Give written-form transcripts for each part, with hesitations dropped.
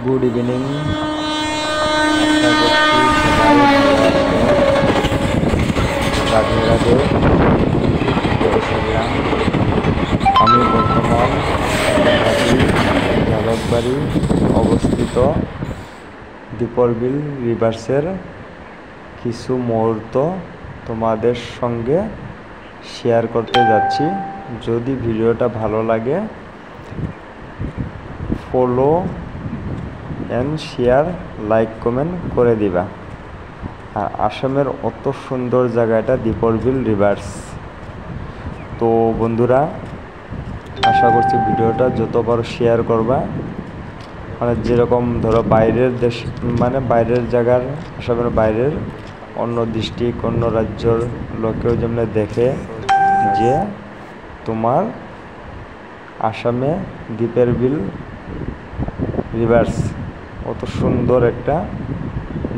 Good evening. আশা করছি সবাই ভালো আছেন। রাধে রাধে। আমি বর্তমান ঝালকবাড়ি অবস্থিত দীপর বিল রিভার্সের কিছু মুহূর্ত তোমাদের সঙ্গে শেয়ার করতে যাচ্ছি। যদি ভিডিওটা ভালো লাগে follow and share, like, comment করে দিবা। আর আসামের অত সুন্দর জায়গাটা দীপর বিল রিভার্স। তো বন্ধুরা, আশা করছি ভিডিওটা যত পারো শেয়ার করবা। মানে যেরকম ধরো বাইরের দেশ, মানে বাইরের জায়গার, আসামের বাইরের অন্য ডিস্ট্রিক্ট, অন্য রাজ্যর লোকেও যেমন দেখে যে তোমার আসামে দীপের বিল রিভার্স অত সুন্দর একটা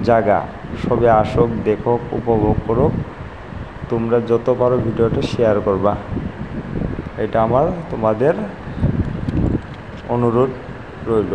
জায়গা। সবে আসুক, দেখুক, উপভোগ করুক। তোমরা যত পারো ভিডিওটা শেয়ার করবা, এটা আমার তোমাদের অনুরোধ রইল।